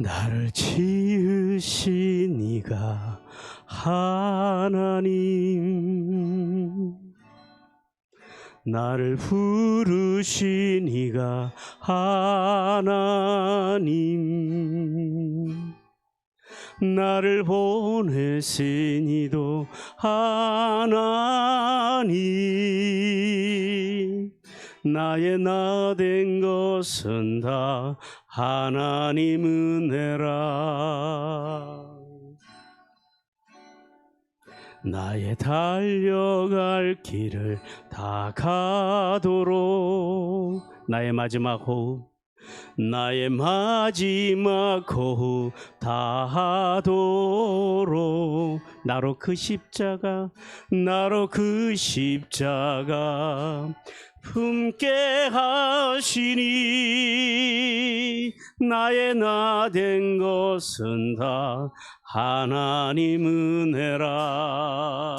나를 지으신 이가 하나님, 나를 부르신 이가 하나님, 나를 보내신 이도 하나님, 나의 나 된 것은 다 하나님 은혜라. 나의 달려갈 길을 다 가도록, 나의 마지막 호흡, 나의 마지막 호흡 다하도록, 나로 그 십자가, 나로 그 십자가 품게 하시니, 나의 나 된 것은 다 하나님 은혜라.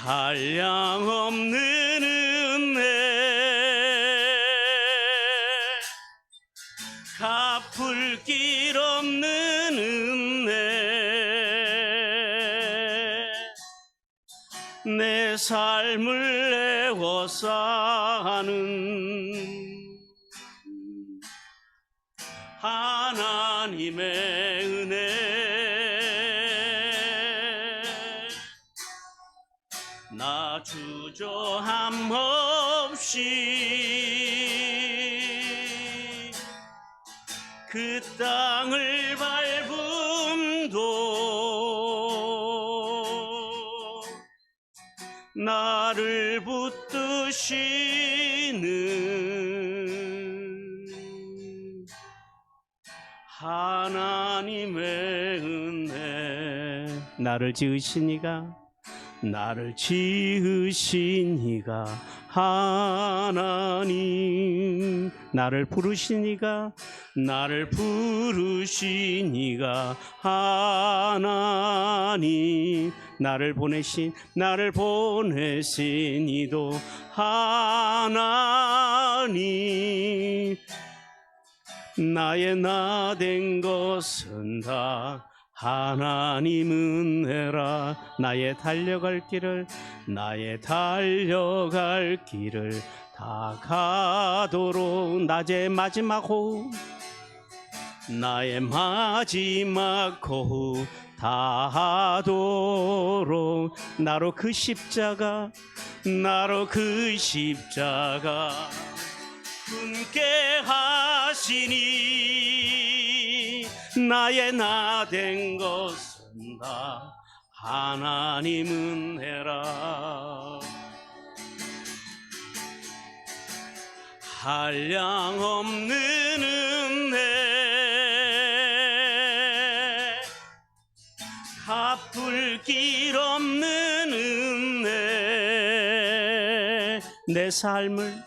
한량없는 은혜, 갚을 길 없는 은혜, 내 삶을 애워싸는 하나님의 은혜, 나 주저함 없이 그 땅을 밟음도 나를 붙드시는 하나님의 은혜, 나를 지으신 이가, 나를 지으신 이가 하나님, 나를 부르신 이가, 나를 부르신 이가 하나님, 나를 보내신 이도 하나님, 나의 나 된 것은 다 하나님 은혜라. 나의 달려갈 길을 다 가도록, 나의 마지막 호흡, 나의 마지막 호흡 다하도록, 나로 그 십자가 품게 하시니, 나의 나 된 것은 다 하나님 은혜라. 한량없는 은혜, 갚을 길 없는 은혜, 내 삶을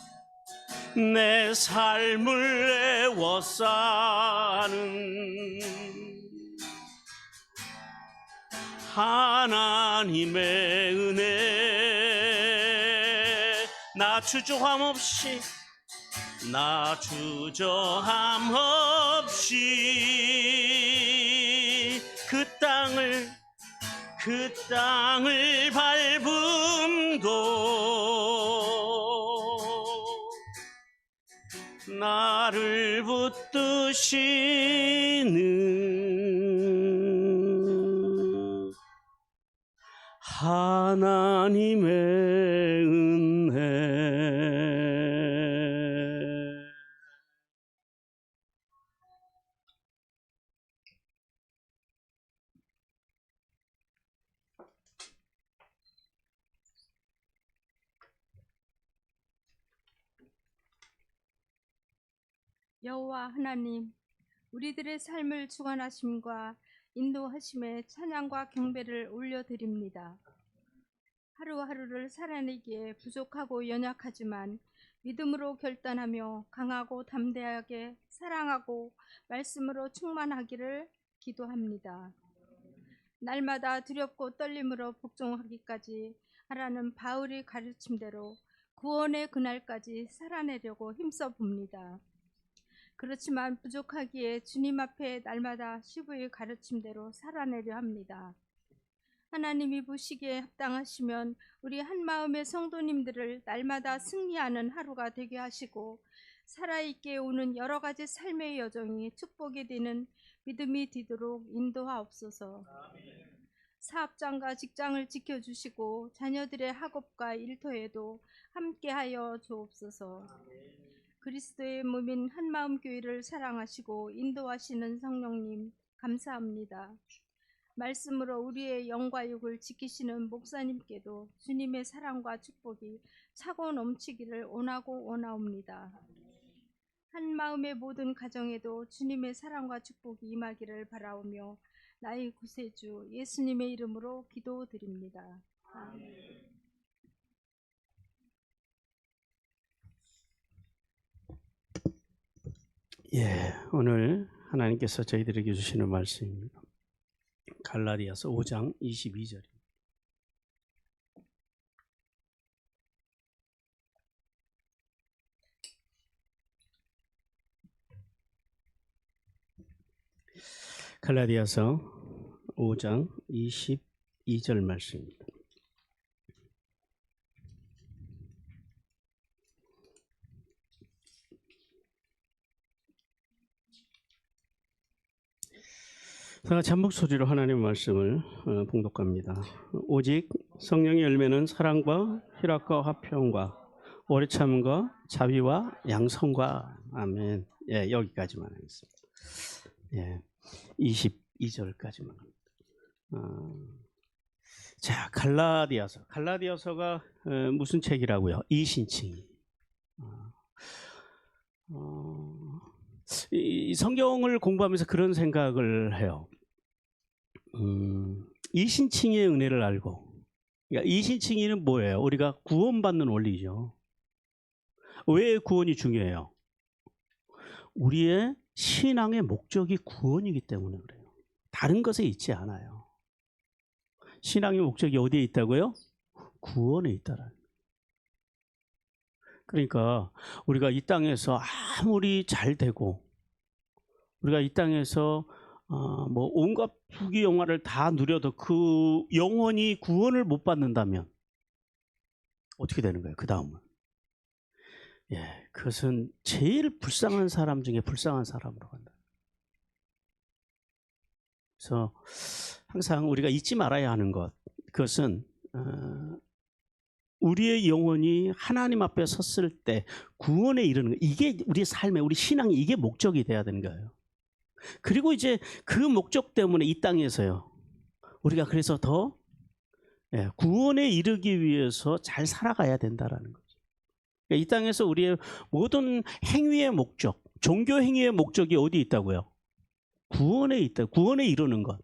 애워싸는 하나님의 은혜, 나 주저함 없이 그 땅을 밟음도 나를 붙드시는 하나님의 은혜. 여호와 하나님, 우리들의 삶을 주관하심과 인도하심에 찬양과 경배를 올려드립니다. 하루하루를 살아내기에 부족하고 연약하지만 믿음으로 결단하며 강하고 담대하게 사랑하고 말씀으로 충만하기를 기도합니다. 날마다 두렵고 떨림으로 복종하기까지 하라는 바울의 가르침대로 구원의 그날까지 살아내려고 힘써 봅니다. 그렇지만 부족하기에 주님 앞에 날마다 시부의 가르침대로 살아내려 합니다. 하나님이 보시기에 합당하시면 우리 한마음의 성도님들을 날마다 승리하는 하루가 되게 하시고 살아있게 오는 여러 가지 삶의 여정이 축복이 되는 믿음이 되도록 인도하옵소서. 사업장과 직장을 지켜주시고 자녀들의 학업과 일터에도 함께하여 주옵소서. 그리스도의 몸인 한마음 교회를 사랑하시고 인도하시는 성령님 감사합니다. 말씀으로 우리의 영과 육을 지키시는 목사님께도 주님의 사랑과 축복이 차고 넘치기를 원하옵니다. 한마음의 모든 가정에도 주님의 사랑과 축복이 임하기를 바라오며 나의 구세주 예수님의 이름으로 기도드립니다. 아멘. 오늘 하나님께서 저희들에게 주시는 말씀입니다. 갈라디아서 5장 22절입니다. 갈라디아서 5장 22절 말씀입니다. 다 잠복 소리로 하나님의 말씀을 봉독합니다. 오직 성령의 열매는 사랑과 희락과 화평과 오래 참음과 자비와 양성과 아멘. 여기까지만 하겠습니다. 22절까지만. 자, 갈라디아서가 무슨 책이라고요? 이신칭이. 이 성경을 공부하면서 그런 생각을 해요. 이신칭의 은혜를 알고, 그러니까 이신칭이는 뭐예요? 우리가 구원받는 원리죠. 왜 구원이 중요해요? 우리의 신앙의 목적이 구원이기 때문에 그래요. 다른 것에 있지 않아요. 신앙의 목적이 어디에 있다고요? 구원에 있다라는. 그러니까 우리가 이 땅에서 아무리 잘 되고, 우리가 이 땅에서 뭐 온갖 부귀 영화를 다 누려도 그 영혼이 구원을 못 받는다면 어떻게 되는 거예요? 그 다음은 그것은 제일 불쌍한 사람 중에 불쌍한 사람으로 간다. 그래서 항상 우리가 잊지 말아야 하는 것, 그것은 우리의 영혼이 하나님 앞에 섰을 때 구원에 이르는 것, 이게 우리의 삶에, 우리 신앙이 이게 목적이 돼야 되는 거예요. 그리고 이제 그 목적 때문에 이 땅에서요, 우리가 그래서 더 구원에 이르기 위해서 잘 살아가야 된다라는 거죠. 이 땅에서 우리의 모든 행위의 목적, 종교 행위의 목적이 어디 있다고요? 구원에 있다. 구원에 이르는 것.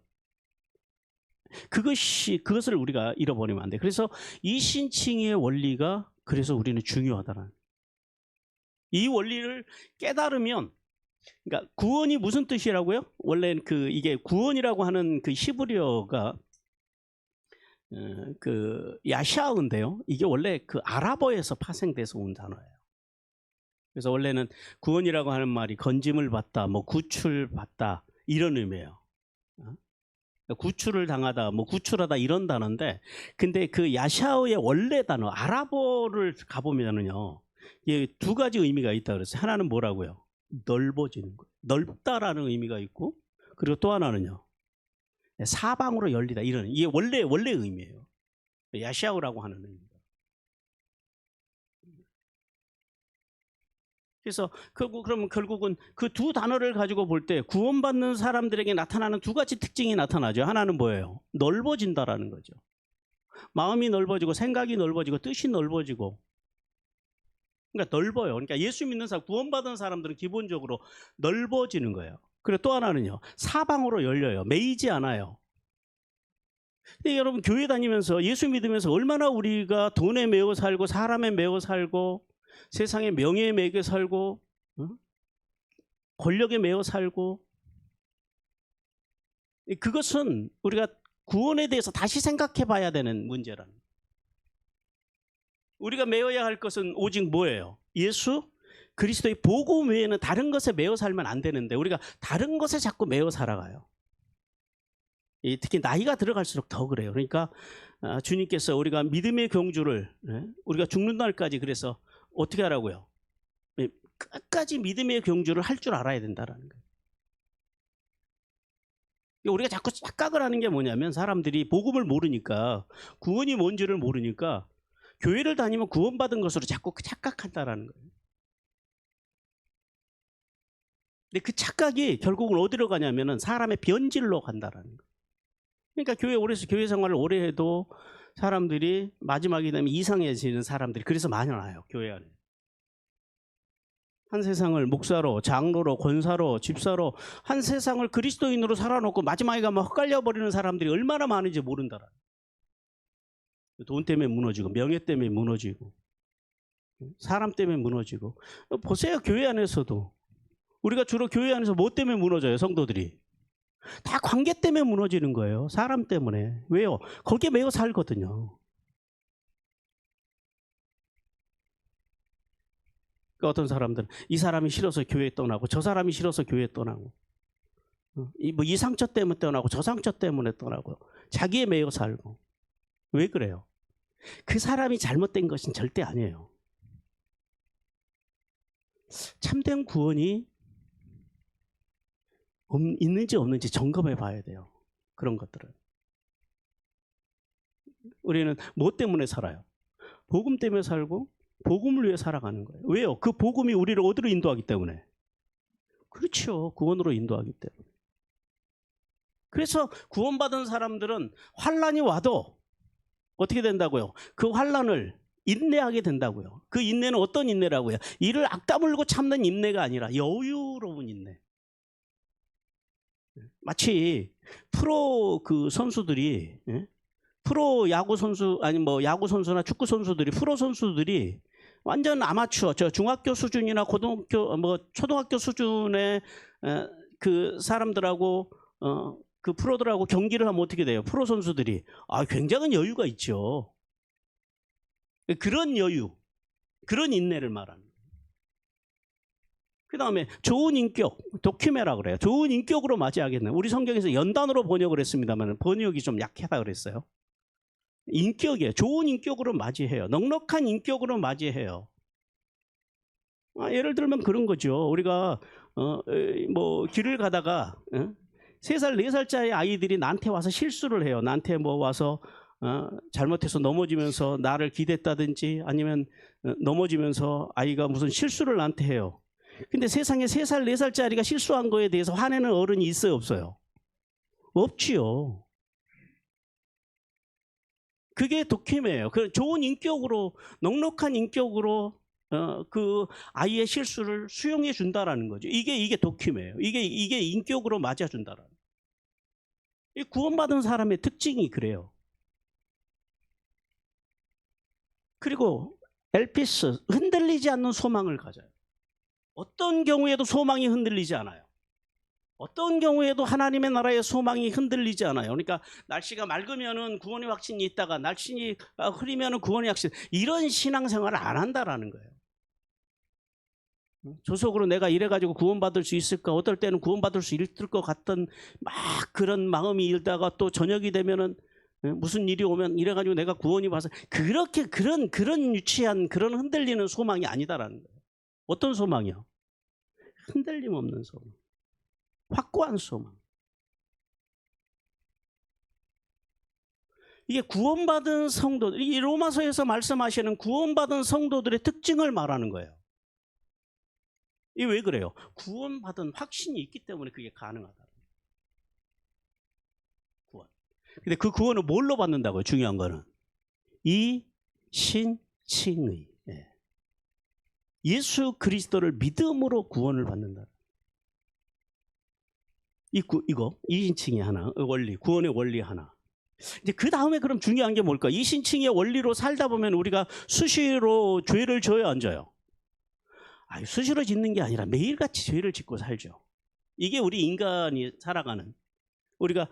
그것을 우리가 잃어버리면 안 돼. 그래서 이 신칭의 원리가 그래서 우리는 중요하다는. 이 원리를 깨달으면, 그러니까 구원이 무슨 뜻이라고요? 원래 이게 구원이라고 하는 그 히브리어가 그 야샤은데요. 이게 원래 그 아랍어에서 파생돼서 온 단어예요. 그래서 원래는 구원이라고 하는 말이 건짐을 받다, 뭐 구출받다 이런 의미예요. 구출을 당하다, 뭐 구출하다 이런 단어인데, 근데 그 야샤어의 원래 단어 아랍어를 가보면은요, 이게 두 가지 의미가 있다 그랬어요. 하나는 뭐라고요? 넓어지는 거, 넓다라는 의미가 있고, 그리고 또 하나는요, 사방으로 열리다 이런, 이게 원래 의미예요. 야샤오라고 하는 의미입니다. 그래서 그러면 결국은 그 두 단어를 가지고 볼 때 구원받는 사람들에게 나타나는 두 가지 특징이 나타나죠. 하나는 뭐예요? 넓어진다라는 거죠. 마음이 넓어지고 생각이 넓어지고 뜻이 넓어지고, 그러니까 넓어요. 그러니까 예수 믿는 사람, 구원받은 사람들은 기본적으로 넓어지는 거예요. 그리고 또 하나는요, 사방으로 열려요. 매이지 않아요. 근데 여러분, 교회 다니면서 예수 믿으면서 얼마나 우리가 돈에 매여 살고 사람에 매여 살고 세상의 명예에 매여 살고 권력에 매여 살고, 그것은 우리가 구원에 대해서 다시 생각해 봐야 되는 문제라는 거예요. 우리가 매여야 할 것은 오직 뭐예요? 예수 그리스도의 복음 외에는 다른 것에 매여 살면 안 되는데 우리가 다른 것에 자꾸 매여 살아가요. 특히 나이가 들어갈수록 더 그래요. 그러니까 주님께서 우리가 믿음의 경주를 우리가 죽는 날까지 그래서 어떻게 하라고요? 끝까지 믿음의 경주를 할 줄 알아야 된다라는 거예요. 우리가 자꾸 착각을 하는 게 뭐냐면 사람들이 복음을 모르니까 구원이 뭔지를 모르니까 교회를 다니면 구원받은 것으로 자꾸 착각한다라는 거예요. 근데 그 착각이 결국은 어디로 가냐면은 사람의 변질로 간다라는 거예요. 그러니까 교회 오래서 교회 생활을 오래 해도 사람들이 마지막이 되면 이상해지는 사람들이 그래서 많이 나요. 교회 안에. 한 세상을 목사로, 장로로, 권사로, 집사로 한 세상을 그리스도인으로 살아놓고 마지막에 가면 헛갈려 버리는 사람들이 얼마나 많은지 모른다라. 돈 때문에 무너지고 명예 때문에 무너지고 사람 때문에 무너지고. 보세요. 교회 안에서도 우리가 주로 교회 안에서 뭐 때문에 무너져요? 성도들이 다 관계 때문에 무너지는 거예요. 사람 때문에. 왜요? 거기에 매여 살거든요. 그러니까 어떤 사람들은 이 사람이 싫어서 교회 떠나고 저 사람이 싫어서 교회 떠나고 이 상처 때문에 떠나고 저 상처 때문에 떠나고 자기에 매여 살고. 왜 그래요? 그 사람이 잘못된 것은 절대 아니에요. 참된 구원이 있는지 없는지 점검해 봐야 돼요. 그런 것들은. 우리는 뭐 때문에 살아요? 복음 때문에 살고 복음을 위해 살아가는 거예요. 왜요? 그 복음이 우리를 어디로 인도하기 때문에. 그렇죠. 구원으로 인도하기 때문에. 그래서 구원받은 사람들은 환난이 와도 어떻게 된다고요? 그 환난을 인내하게 된다고요. 그 인내는 어떤 인내라고요? 이를 악다물고 참는 인내가 아니라 여유로운 인내. 마치 프로 그 선수들이 프로 야구 선수 아니 뭐 야구 선수나 축구 선수들이 프로 선수들이 완전 아마추어 저 중학교 수준이나 고등학교 뭐 초등학교 수준의 그 사람들하고 그 프로들하고 경기를 하면 어떻게 돼요? 프로 선수들이 굉장한 여유가 있죠. 그런 여유, 그런 인내를 말하는 거예요. 그 다음에 좋은 인격, 도큐메라 그래요. 좋은 인격으로 맞이하겠네. 우리 성경에서 연단으로 번역을 했습니다만 번역이 좀 약하다 그랬어요. 인격이에요. 좋은 인격으로 맞이해요. 넉넉한 인격으로 맞이해요. 예를 들면 그런 거죠. 우리가 뭐 길을 가다가 3살, 4살짜리 아이들이 나한테 와서 실수를 해요. 나한테 뭐 와서 잘못해서 넘어지면서 나를 기댔다든지 아니면 넘어지면서 아이가 무슨 실수를 나한테 해요. 근데 세상에 3살, 4살짜리가 실수한 거에 대해서 화내는 어른이 있어요, 없어요? 없지요. 그게 도킴이에요. 그 좋은 인격으로, 넉넉한 인격으로 그 아이의 실수를 수용해 준다라는 거죠. 이게 도킴이에요. 이게 인격으로 맞아준다라는. 이 구원받은 사람의 특징이 그래요. 그리고 엘피스, 흔들리지 않는 소망을 가져요. 어떤 경우에도 소망이 흔들리지 않아요. 어떤 경우에도 하나님의 나라의 소망이 흔들리지 않아요. 그러니까 날씨가 맑으면은 구원의 확신이 있다가 날씨 흐리면은 구원의 확신, 이런 신앙생활을 안 한다라는 거예요. 조속으로 내가 이래가지고 구원받을 수 있을까? 어떨 때는 구원받을 수 있을 것 같던 막 그런 마음이 일다가 또 저녁이 되면은 무슨 일이 오면 이래가지고 내가 구원이 와서 그렇게 그런 유치한 그런 흔들리는 소망이 아니다라는 거예요. 어떤 소망이요? 흔들림 없는 소망. 확고한 소망. 이게 구원받은 성도들, 이 로마서에서 말씀하시는 구원받은 성도들의 특징을 말하는 거예요. 이게 왜 그래요? 구원받은 확신이 있기 때문에 그게 가능하다. 구원. 근데 그 구원을 뭘로 받는다고요? 중요한 거는 이 신칭의. 예수 그리스도를 믿음으로 구원을 받는다. 이거 이신칭의 하나, 원리, 구원의 원리 하나. 이제 그 다음에 그럼 중요한 게 뭘까? 이신칭의 원리로 살다 보면 우리가 수시로 죄를 져요, 안 져요? 수시로 짓는 게 아니라 매일같이 죄를 짓고 살죠. 이게 우리 인간이 살아가는, 우리가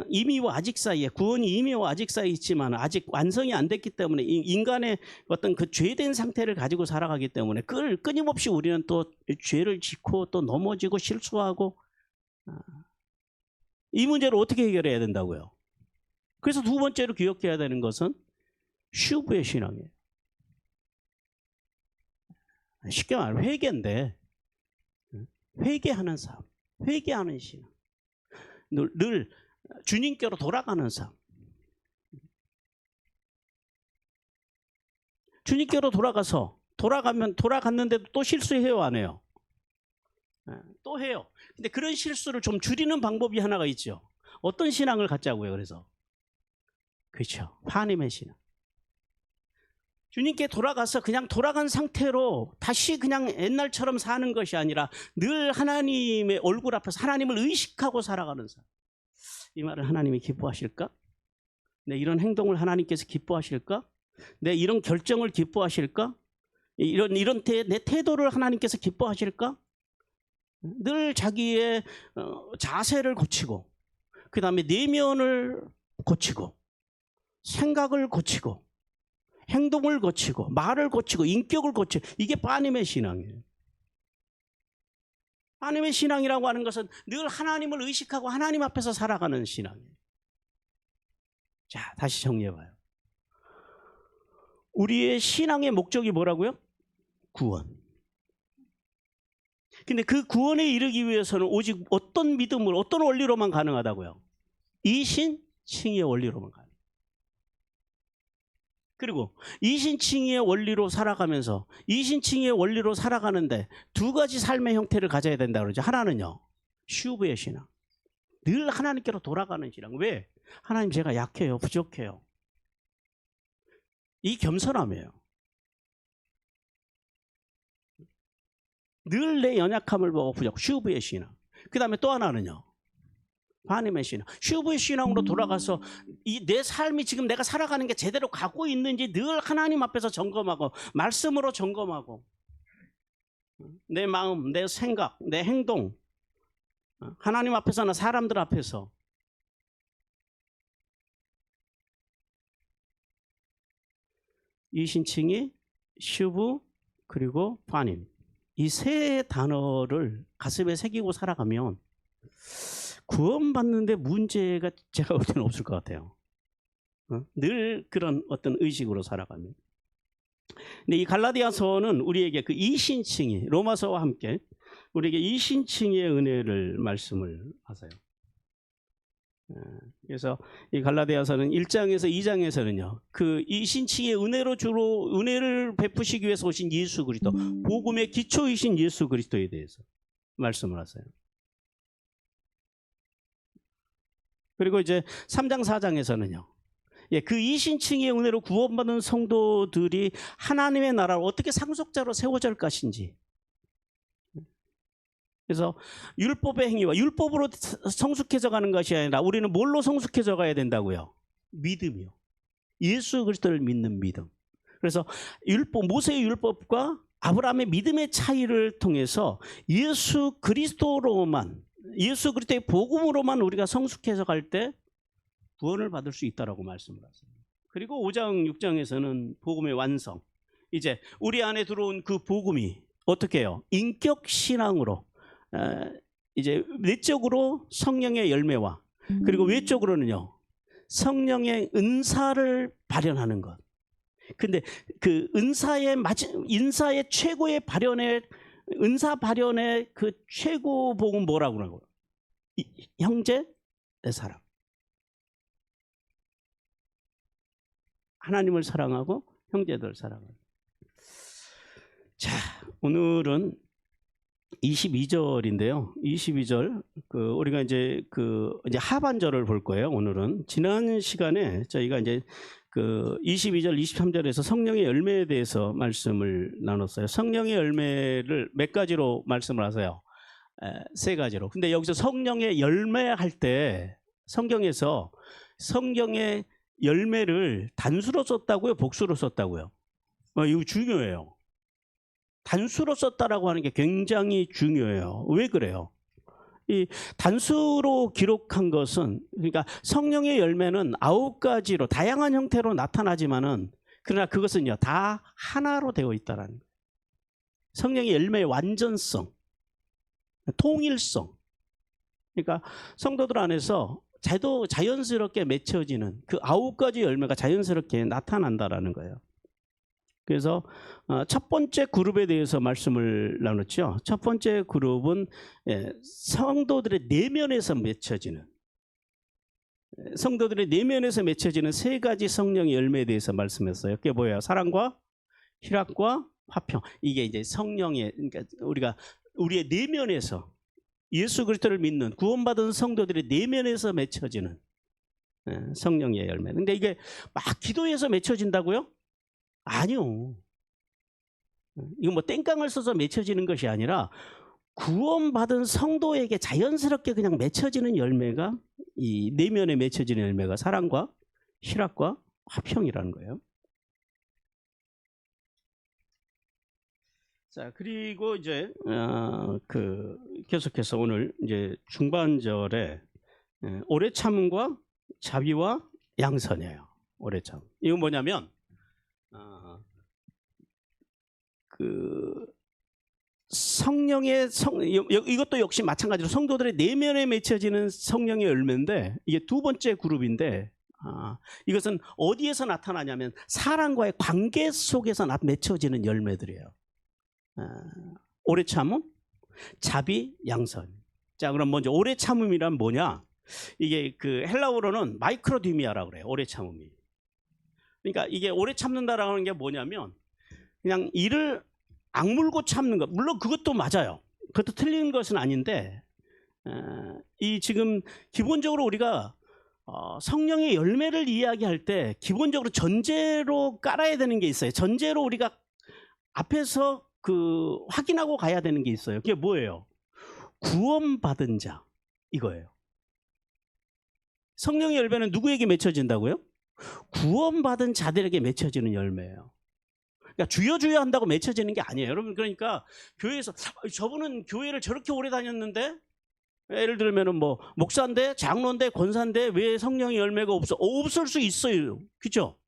임의와 아직 사이에 구원이 임의와 아직 사이에 있지만 아직 완성이 안 됐기 때문에 인간의 어떤 그 죄된 상태를 가지고 살아가기 때문에 그걸 끊임없이 우리는 또 죄를 짓고 또 넘어지고 실수하고 이 문제를 어떻게 해결해야 된다고요? 그래서 두 번째로 기억해야 되는 것은 슈브의 신앙이에요. 쉽게 말하면 회개인데 회개하는 삶, 회개하는 신앙. 늘 주님께로 돌아가는 삶. 주님께로 돌아갔는데도 또 실수해요, 안 해요? 또 해요. 근데 그런 실수를 좀 줄이는 방법이 하나가 있죠. 어떤 신앙을 갖자고요, 그래서? 그렇죠. 하나님의 신앙. 주님께 돌아가서 그냥 돌아간 상태로 다시 그냥 옛날처럼 사는 것이 아니라 늘 하나님의 얼굴 앞에서 하나님을 의식하고 살아가는 삶. 이 말을 하나님이 기뻐하실까? 내 이런 행동을 하나님께서 기뻐하실까? 내 이런 결정을 기뻐하실까? 이런 내 태도를 하나님께서 기뻐하실까? 늘 자기의 자세를 고치고 그 다음에 내면을 고치고 생각을 고치고 행동을 고치고 말을 고치고 인격을 고치고 이게 하나님의 신앙이에요. 하나님의 신앙이라고 하는 것은 늘 하나님을 의식하고 하나님 앞에서 살아가는 신앙이에요. 자, 다시 정리해봐요. 우리의 신앙의 목적이 뭐라고요? 구원. 근데 그 구원에 이르기 위해서는 오직 어떤 믿음을 어떤 원리로만 가능하다고요? 이신칭의의 원리로만 가능해요. 그리고 이신칭의의 원리로 살아가면서 이신칭의의 원리로 살아가는데 두 가지 삶의 형태를 가져야 된다 그러죠. 하나는요, 슈브의 신앙. 늘 하나님께로 돌아가는 신앙. 왜? 하나님 제가 약해요. 부족해요. 이 겸손함이에요. 늘 내 연약함을 보고 부족. 슈브의 신앙. 그 다음에 또 하나는요, 하나님의 신앙. 슈브의 신앙으로 돌아가서 이 내 삶이 지금 내가 살아가는 게 제대로 가고 있는지 늘 하나님 앞에서 점검하고 말씀으로 점검하고 내 마음, 내 생각, 내 행동 하나님 앞에서나 사람들 앞에서 이신칭이, 슈브, 그리고 파님 이 세 단어를 가슴에 새기고 살아가면 구원받는데 문제가 제가 볼 때는 없을 것 같아요. 늘 그런 어떤 의식으로 살아가면. 근데 이 갈라디아서는 우리에게 그 이신칭이 로마서와 함께 우리에게 이신칭의 은혜를 말씀을 하세요. 그래서 이 갈라디아서는 1장에서 2장에서는요, 그 이신칭의 은혜로 주로 은혜를 베푸시기 위해서 오신 예수 그리스도, 복음의 기초이신 예수 그리스도에 대해서 말씀을 하세요. 그리고 이제 3장 4장에서는요, 그 이신칭의 은혜로 구원받은 성도들이 하나님의 나라로 어떻게 상속자로 세워질 것인지. 그래서 율법의 행위와 율법으로 성숙해져 가는 것이 아니라 우리는 뭘로 성숙해져 가야 된다고요? 믿음이요. 예수 그리스도를 믿는 믿음. 그래서 모세의 율법과 아브라함의 믿음의 차이를 통해서 예수 그리스도로만, 예수 그리스도의 복음으로만 우리가 성숙해져 갈 때 구원을 받을 수 있다라고 말씀을 하세요. 그리고 5장 6장에서는 복음의 완성. 이제 우리 안에 들어온 그 복음이 어떻게 해요? 인격 신앙으로 이제 내적으로 성령의 열매와 그리고 외적으로는요, 성령의 은사를 발현하는 것. 근데 그 인사의 최고의 발현의 은사 발현의 그 최고 복은 뭐라고 그러고? 형제 내 사랑. 하나님을 사랑하고 형제들을 사랑하고. 자, 오늘은 22절인데요. 22절 우리가 이제 하반절을 볼 거예요. 오늘은 지난 시간에 저희가 이제 22절, 23절에서 성령의 열매에 대해서 말씀을 나눴어요. 성령의 열매를 몇 가지로 말씀을 하세요? 3가지로. 근데 여기서 성령의 열매 할 때 성경에서 성령의 열매를 단수로 썼다고요? 복수로 썼다고요? 이거 중요해요. 단수로 썼다라고 하는 게 굉장히 중요해요. 왜 그래요? 이 단수로 기록한 것은 그러니까 성령의 열매는 9가지로 다양한 형태로 나타나지만은 그러나 그것은요 다 하나로 되어 있다라는 거예요. 성령의 열매의 완전성, 통일성. 그러니까 성도들 안에서 자연스럽게 맺혀지는 그 9가지 열매가 자연스럽게 나타난다라는 거예요. 그래서 첫 번째 그룹에 대해서 말씀을 나눴죠. 첫 번째 그룹은 성도들의 내면에서 맺혀지는 세 가지 성령의 열매에 대해서 말씀했어요. 그게 뭐예요? 사랑과 희락과 화평. 이게 이제 성령의 그러니까 우리의 내면에서 예수 그리스도를 믿는 구원받은 성도들의 내면에서 맺혀지는 성령의 열매. 근데 이게 막 기도해서 맺혀진다고요? 아니요. 이건 뭐 땡깡을 써서 맺혀지는 것이 아니라 구원받은 성도에게 자연스럽게 그냥 맺혀지는 열매가 이 내면에 맺혀지는 열매가 사랑과 희락과 화평이라는 거예요. 자, 그리고 이제 계속해서 오늘 이제 중반절에 오래 참음과 자비와 양선이에요. 오래 참. 이건 뭐냐면 성령의 이것도 역시 마찬가지로 성도들의 내면에 맺혀지는 성령의 열매인데 이게 두 번째 그룹인데 이것은 어디에서 나타나냐면 사람과의 관계 속에서 맺혀지는 열매들이에요. 오래 참음, 자비, 양선. 자, 그럼 먼저 오래 참음이란 뭐냐? 이게 그 헬라어로는 마이크로디미아라고 그래요. 오래 참음이. 그러니까 이게 오래 참는다라는 게 뭐냐면 그냥 이를 악물고 참는 것. 물론 그것도 맞아요. 그것도 틀린 것은 아닌데 이 지금 기본적으로 우리가 성령의 열매를 이야기할 때 기본적으로 전제로 깔아야 되는 게 있어요. 전제로 우리가 앞에서 확인하고 가야 되는 게 있어요. 그게 뭐예요? 구원받은 자 이거예요. 성령의 열매는 누구에게 맺혀진다고요? 구원받은 자들에게 맺혀지는 열매예요. 그러니까 주여 한다고 맺혀지는 게 아니에요. 여러분 그러니까 교회에서 저분은 교회를 저렇게 오래 다녔는데 예를 들면은 뭐 목사인데 장로인데 권사인데 왜 성령의 열매가 없어? 없을 수 있어요. 그렇죠?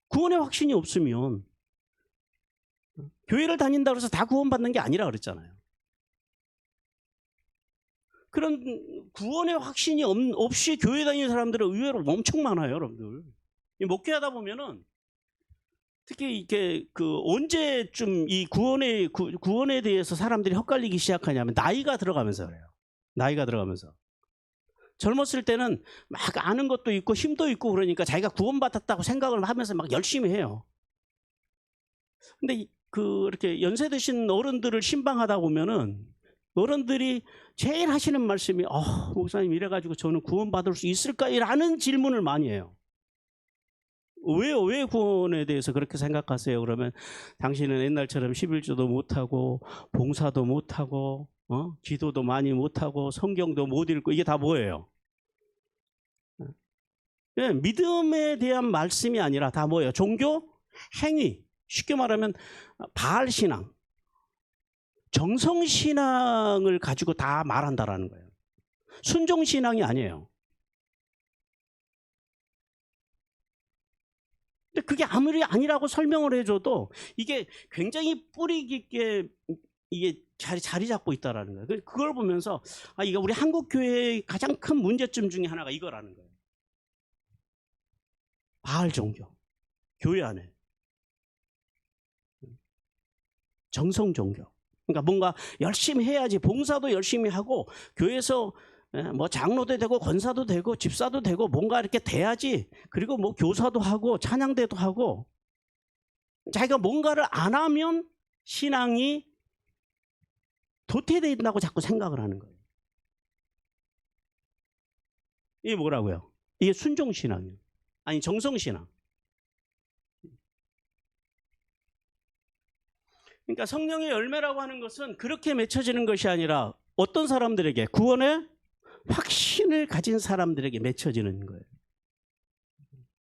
구원의 확신이 없으면 교회를 다닌다고 해서 다 구원받는 게 아니라 그랬잖아요. 그런 구원의 확신이 없이 교회 다니는 사람들은 의외로 엄청 많아요, 여러분들. 목회하다 보면은 특히 이게 언제쯤 이 구원에 대해서 사람들이 헛갈리기 시작하냐면 나이가 들어가면서 그래요. 나이가 들어가면서. 젊었을 때는 막 아는 것도 있고 힘도 있고 그러니까 자기가 구원받았다고 생각을 하면서 막 열심히 해요. 근데 이렇게 연세 드신 어른들을 신방하다 보면은 어른들이 제일 하시는 말씀이 목사님 이래가지고 저는 구원받을 수 있을까라는 질문을 많이 해요. 왜 구원에 대해서 그렇게 생각하세요? 그러면 당신은 옛날처럼 11조도 못하고 봉사도 못하고 기도도 많이 못하고 성경도 못 읽고 이게 다 뭐예요? 네, 믿음에 대한 말씀이 아니라 다 뭐예요? 종교, 행위. 쉽게 말하면 바알 신앙, 정성 신앙을 가지고 다 말한다라는 거예요. 순종 신앙이 아니에요. 근데 그게 아무리 아니라고 설명을 해줘도 이게 굉장히 뿌리 깊게 이게 자리 잡고 있다라는 거예요. 그걸 보면서 이게 우리 한국 교회의 가장 큰 문제점 중에 하나가 이거라는 거예요. 바알 종교, 교회 안에 정성 종교. 그러니까 뭔가 열심히 해야지 봉사도 열심히 하고 교회에서 뭐 장로도 되고 권사도 되고 집사도 되고 뭔가 이렇게 돼야지. 그리고 뭐 교사도 하고 찬양대도 하고 자기가 뭔가를 안 하면 신앙이 도태된다고 자꾸 생각을 하는 거예요. 이게 뭐라고요? 이게 순종신앙이에요. 아니 정성신앙. 그러니까 성령의 열매라고 하는 것은 그렇게 맺혀지는 것이 아니라 어떤 사람들에게 구원의 확신을 가진 사람들에게 맺혀지는 거예요.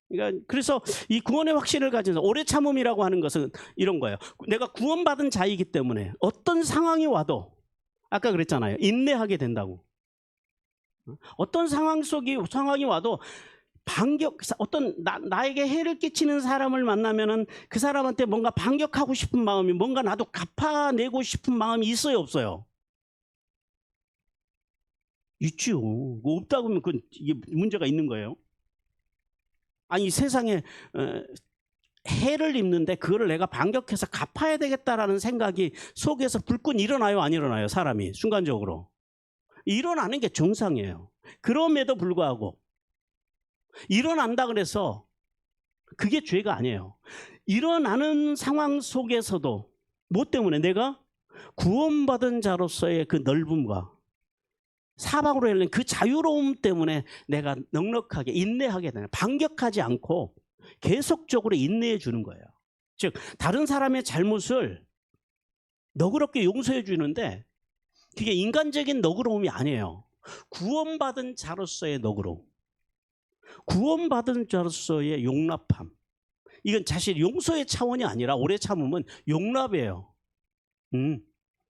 그러니까 그래서 이 구원의 확신을 가진 오래 참음이라고 하는 것은 이런 거예요. 내가 구원받은 자이기 때문에 어떤 상황이 와도 아까 그랬잖아요. 인내하게 된다고. 어떤 상황이 와도 나에게 해를 끼치는 사람을 만나면은 그 사람한테 뭔가 반격하고 싶은 마음이, 뭔가 나도 갚아내고 싶은 마음이 있어요, 없어요? 있지요. 뭐 없다고 하면 이게 문제가 있는 거예요. 아니, 세상에 해를 입는데 그거를 내가 반격해서 갚아야 되겠다라는 생각이 속에서 불끈 일어나요, 안 일어나요? 사람이 순간적으로 일어나는 게 정상이에요. 그럼에도 불구하고 일어난다 그래서 그게 죄가 아니에요. 일어나는 상황 속에서도 뭐 때문에? 내가 구원받은 자로서의 그 넓음과 사방으로 열린 그 자유로움 때문에 내가 넉넉하게 인내하게 되는, 반격하지 않고 계속적으로 인내해 주는 거예요. 즉 다른 사람의 잘못을 너그럽게 용서해 주는데 그게 인간적인 너그러움이 아니에요. 구원받은 자로서의 너그러움, 구원받은 자로서의 용납함. 이건 사실 용서의 차원이 아니라 오래 참으면 용납이에요.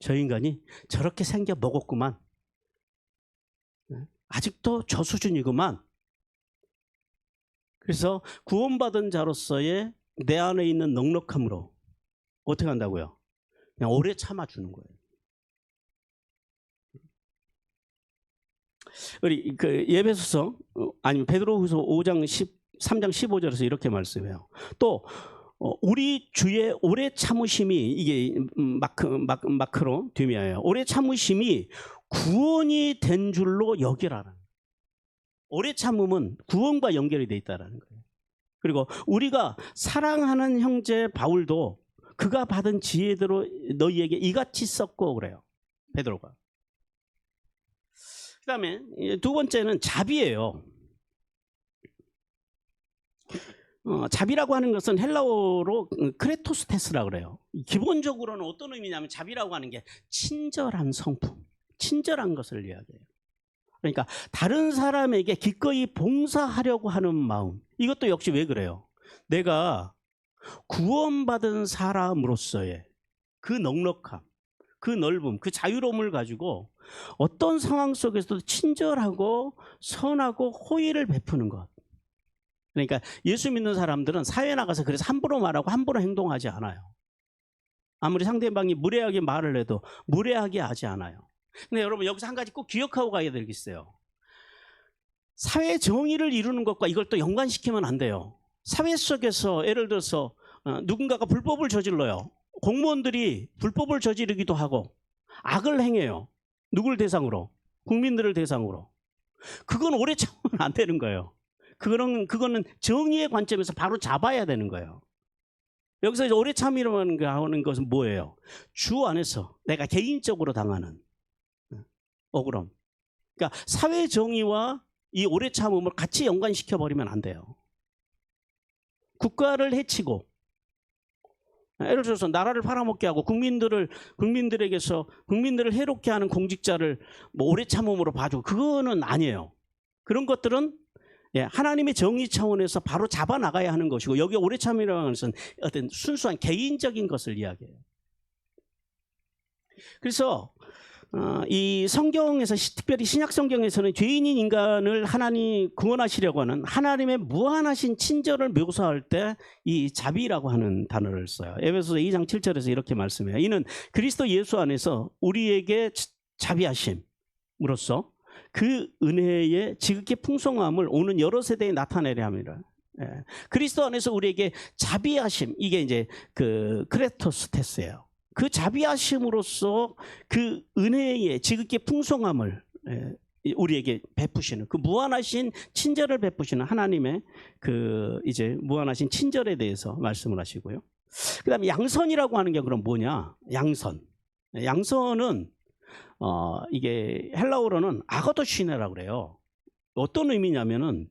저 인간이 저렇게 생겨 먹었구만. 아직도 저 수준이구만. 그래서 구원받은 자로서의 내 안에 있는 넉넉함으로 어떻게 한다고요? 그냥 오래 참아주는 거예요. 우리 그 예배소서 아니면 베드로후서 5장 3장 15절에서 이렇게 말씀해요. 또 우리 주의 오래 참으심이, 이게 마크로 듀미아예요. 오래 참으심이 구원이 된 줄로 여기라는. 오래 참음은 구원과 연결이 돼 있다라는 거예요. 그리고 우리가 사랑하는 형제 바울도 그가 받은 지혜대로 너희에게 이같이 썼고 그래요. 베드로가. 그다음에 두 번째는 자비예요. 자비라고 하는 것은 헬라어로 크레토스테스라고 그래요. 기본적으로는 어떤 의미냐면 자비라고 하는 게 친절한 성품, 친절한 것을 이야기해요. 그러니까 다른 사람에게 기꺼이 봉사하려고 하는 마음. 이것도 역시 왜 그래요? 내가 구원받은 사람으로서의 그 넉넉함, 그 넓음, 그 자유로움을 가지고 어떤 상황 속에서도 친절하고 선하고 호의를 베푸는 것. 그러니까 예수 믿는 사람들은 사회에 나가서 그래서 함부로 말하고 함부로 행동하지 않아요. 아무리 상대방이 무례하게 말을 해도 무례하게 하지 않아요. 근데 여러분 여기서 한 가지 꼭 기억하고 가야 될 게 있어요. 사회 정의를 이루는 것과 이걸 또 연관시키면 안 돼요. 사회 속에서 예를 들어서 누군가가 불법을 저질러요. 공무원들이 불법을 저지르기도 하고 악을 행해요. 누굴 대상으로? 국민들을 대상으로. 그건 오래 참으면 안 되는 거예요. 그거는 정의의 관점에서 바로 잡아야 되는 거예요. 여기서 이제 오래 참으려고 하는 것은 뭐예요? 주 안에서 내가 개인적으로 당하는 억울함. 그러니까 사회 정의와 이 오래 참음을 같이 연관시켜 버리면 안 돼요. 국가를 해치고, 예를 들어서 나라를 팔아먹게 하고 국민들을 해롭게 하는 공직자를 뭐 오래 참음으로 봐주고, 그거는 아니에요. 그런 것들은 하나님의 정의 차원에서 바로 잡아 나가야 하는 것이고, 여기 오래 참음이라고 하는 것은 어떤 순수한 개인적인 것을 이야기해요. 그래서 이 성경에서, 특별히 신약 성경에서는 죄인인 인간을 하나님 구원하시려고 하는 하나님의 무한하신 친절을 묘사할 때 이 자비라고 하는 단어를 써요. 에베소서 2장 7절에서 이렇게 말씀해요. 이는 그리스도 예수 안에서 우리에게 자비하심으로써 그 은혜의 지극히 풍성함을 오는 여러 세대에 나타내려 합니다. 그리스도 안에서 우리에게 자비하심, 이게 이제 그 크레토스테스예요. 그 자비하심으로써 그 은혜의 지극히 풍성함을 우리에게 베푸시는, 그 무한하신 친절을 베푸시는 하나님의 그 이제 무한하신 친절에 대해서 말씀을 하시고요. 그다음에 양선이라고 하는 게 그럼 뭐냐? 양선은 이게 헬라어로는 아가도시네라고 그래요. 어떤 의미냐면은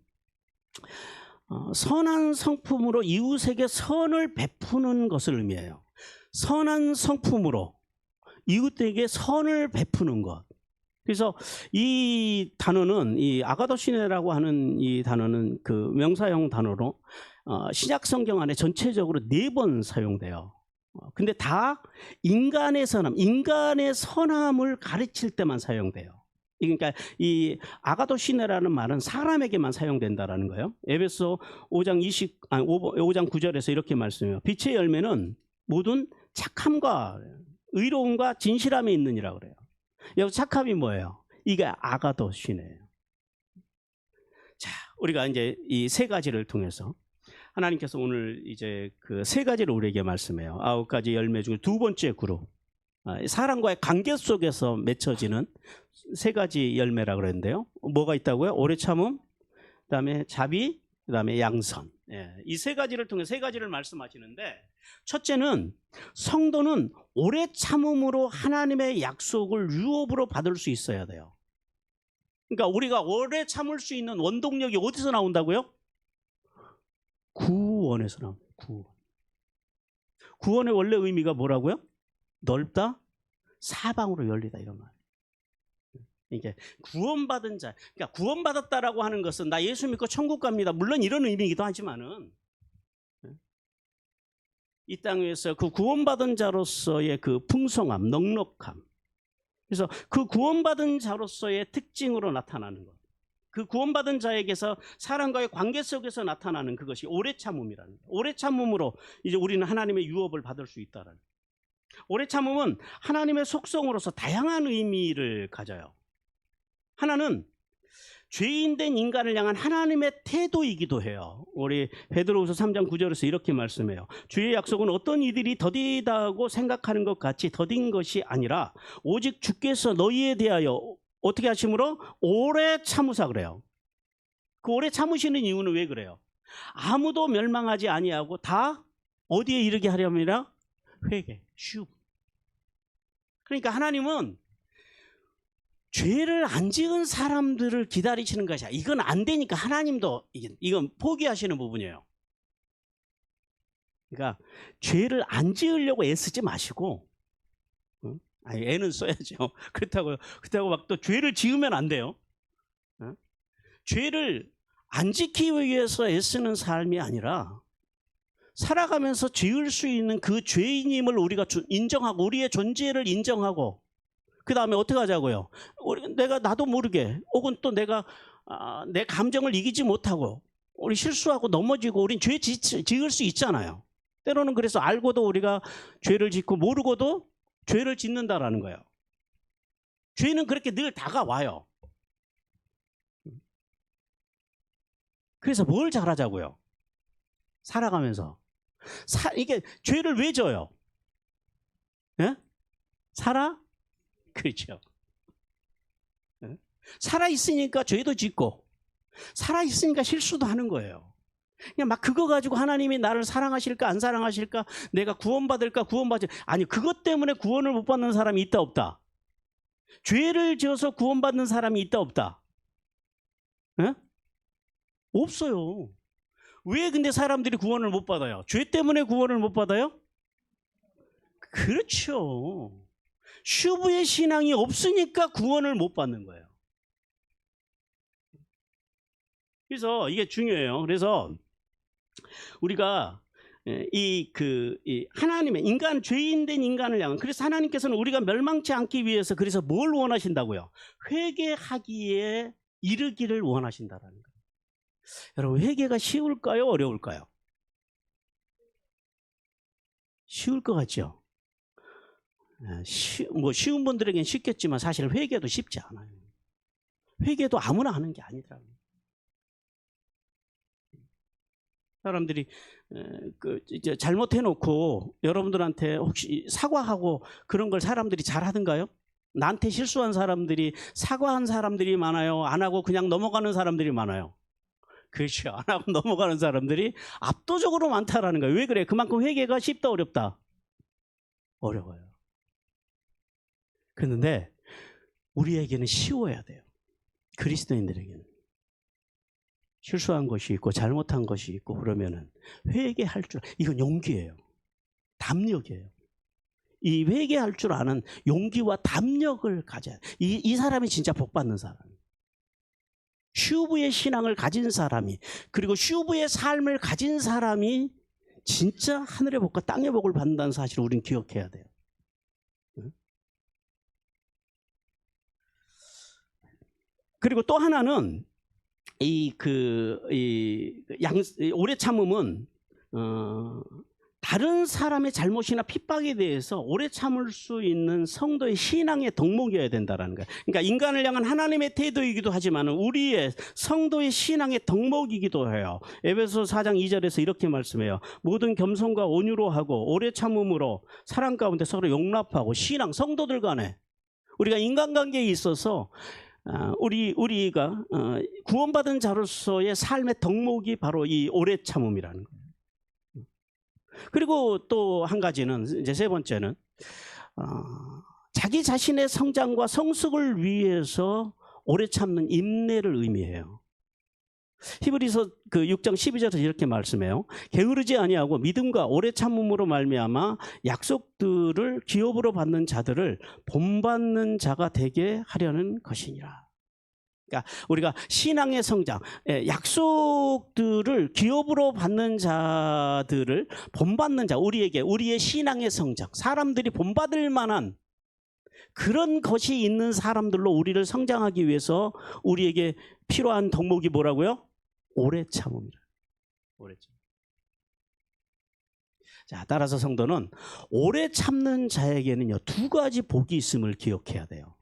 선한 성품으로 이웃에게 선을 베푸는 것을 의미해요. 선한 성품으로 이웃에게 선을 베푸는 것. 그래서 이 단어는, 이 아가도시네라고 하는 이 단어는 그 명사형 단어로 신약 성경 안에 전체적으로 4번 사용돼요. 근데 다 인간의 선함을 가르칠 때만 사용돼요. 그러니까 이 아가도시네라는 말은 사람에게만 사용된다라는 거예요. 에베소 5장 9절에서 이렇게 말씀해요. 빛의 열매는 모든 착함과 의로움과 진실함에 있느니라 그래요. 여기 착함이 뭐예요? 이게 아가도시네예요. 자, 우리가 이제 이 세 가지를 통해서 하나님께서 오늘 이제 그 세 가지를 우리에게 말씀해요. 9가지 열매 중에 두 번째 그룹, 사람과의 관계 속에서 맺혀지는 세 가지 열매라 그랬는데요. 뭐가 있다고요? 오래 참음, 그다음에 자비, 그다음에 양선. 이 세 가지를 통해 세 가지를 말씀하시는데, 첫째는 성도는 오래 참음으로 하나님의 약속을 유업으로 받을 수 있어야 돼요. 그러니까 우리가 오래 참을 수 있는 원동력이 어디서 나온다고요? 구원에서 나옵니다. 구원의 원래 의미가 뭐라고요? 넓다, 사방으로 열리다, 이런 말. 이게 구원받은 자, 그러니까 구원받았다라고 하는 것은 나 예수 믿고 천국 갑니다, 물론 이런 의미이기도 하지만은 이 땅 위에서 그 구원받은 자로서의 그 풍성함, 넉넉함, 그래서 그 구원받은 자로서의 특징으로 나타나는 것, 그 구원받은 자에게서 사람과의 관계 속에서 나타나는 그것이 오래 참음이라는 거예요. 오래 참음으로 이제 우리는 하나님의 유업을 받을 수 있다라는 거예요. 오래 참음은 하나님의 속성으로서 다양한 의미를 가져요. 하나는 죄인된 인간을 향한 하나님의 태도이기도 해요. 우리 베드로후서 3장 9절에서 이렇게 말씀해요. 주의 약속은 어떤 이들이 더디다고 생각하는 것 같이 더딘 것이 아니라 오직 주께서 너희에 대하여 어떻게 하심으로 오래 참으사 그래요. 그 오래 참으시는 이유는 왜 그래요? 아무도 멸망하지 아니하고 다 어디에 이르게 하려면이라? 회개, 슈. 그러니까 하나님은 죄를 안 지은 사람들을 기다리시는 것이야. 이건 안 되니까 하나님도 이건 포기하시는 부분이에요. 그러니까 죄를 안 지으려고 애쓰지 마시고, 아니, 애는 써야죠. 그렇다고 막 또 죄를 지으면 안 돼요. 죄를 안 지키기 위해서 애쓰는 삶이 아니라 살아가면서 지을 수 있는 그 죄인임을 우리가 인정하고 우리의 존재를 인정하고, 그 다음에 어떻게 하자고요? 나도 모르게, 혹은 또 내가 내 감정을 이기지 못하고 우리 실수하고 넘어지고 우린 죄 지을 수 있잖아요. 때로는 그래서 알고도 우리가 죄를 짓고 모르고도 죄를 짓는다라는 거예요. 죄는 그렇게 늘 다가와요. 그래서 뭘 잘하자고요? 살아가면서. 이게 죄를 왜 져요? 예? 그렇죠. 살아있으니까 죄도 짓고, 살아있으니까 실수도 하는 거예요. 그냥 막 그거 가지고 하나님이 나를 사랑하실까 안 사랑하실까, 내가 구원받을까 아니, 그것 때문에 구원을 못 받는 사람이 있다 없다? 죄를 지어서 구원받는 사람이 있다 없다? 에? 없어요. 왜 근데 사람들이 구원을 못 받아요? 죄 때문에 구원을 못 받아요? 그렇죠. 슈브의 신앙이 없으니까 구원을 못 받는 거예요. 그래서 이게 중요해요. 그래서 우리가 이 하나님의 죄인된 인간을 향한, 그래서 하나님께서는 우리가 멸망치 않기 위해서 그래서 뭘 원하신다고요? 회개하기에 이르기를 원하신다라는 거예요. 여러분, 회개가 쉬울까요? 어려울까요? 쉬울 것 같죠? 쉬운 분들에겐 쉽겠지만 사실 회개도 쉽지 않아요. 회개도 아무나 하는 게 아니더라고요. 사람들이 이제 잘못해놓고 여러분들한테 혹시 사과하고 그런 걸 사람들이 잘 하던가요? 나한테 실수한 사람들이, 사과한 사람들이 많아요? 안 하고 그냥 넘어가는 사람들이 많아요? 그렇죠. 안 하고 넘어가는 사람들이 압도적으로 많다라는 거예요. 왜 그래? 그만큼 회개가 쉽다 어렵다? 어려워요. 그런데 우리에게는 쉬워야 돼요. 그리스도인들에게는. 실수한 것이 있고 잘못한 것이 있고 그러면은 회개할 줄, 이건 용기예요. 담력이에요. 이 회개할 줄 아는 용기와 담력을 가져야 돼요. 이 사람이 진짜 복받는 사람이에요. 슈브의 신앙을 가진 사람이, 그리고 슈브의 삶을 가진 사람이 진짜 하늘의 복과 땅의 복을 받는다는 사실을 우리는 기억해야 돼요. 그리고 또 하나는 오래 참음은 다른 사람의 잘못이나 핍박에 대해서 오래 참을 수 있는 성도의 신앙의 덕목이어야 된다는 거예요. 그러니까 인간을 향한 하나님의 태도이기도 하지만 우리의 성도의 신앙의 덕목이기도 해요. 에베소 4장 2절에서 이렇게 말씀해요. 모든 겸손과 온유로 하고 오래 참음으로 사랑 가운데 서로 용납하고 신앙, 성도들 간에 우리가 인간관계에 있어서 우리가 구원받은 자로서의 삶의 덕목이 바로 이 오래 참음이라는 거예요. 그리고 또 한 가지는 이제 세 번째는 자기 자신의 성장과 성숙을 위해서 오래 참는 인내를 의미해요. 히브리서 6장 12절에서 이렇게 말씀해요. 게으르지 아니하고 믿음과 오래 참음으로 말미암아 약속들을 기업으로 받는 자들을 본받는 자가 되게 하려는 것이니라. 그러니까 우리가 신앙의 성장, 약속들을 기업으로 받는 자들을 본받는 자, 우리의 신앙의 성장, 사람들이 본받을 만한 그런 것이 있는 사람들로 우리를 성장하기 위해서 우리에게 필요한 덕목이 뭐라고요? 오래 참음이라. 오래 참. 자, 따라서 성도는 오래 참는 자에게는요, 두 가지 복이 있음을 기억해야 돼요.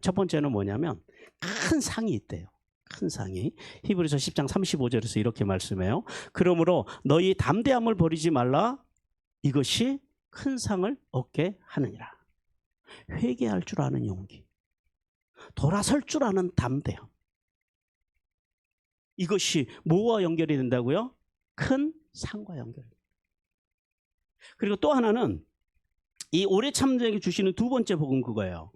첫 번째는 뭐냐면 큰 상이 있대요. 큰 상이. 히브리서 10장 35절에서 이렇게 말씀해요. 그러므로 너희 담대함을 버리지 말라. 이것이 큰 상을 얻게 하느니라. 회개할 줄 아는 용기, 돌아설 줄 아는 담대함. 이것이 뭐와 연결이 된다고요? 큰 상과 연결이 됩니다. 그리고 또 하나는 이 오래 참는 자에게 주시는 두 번째 복은 그거예요.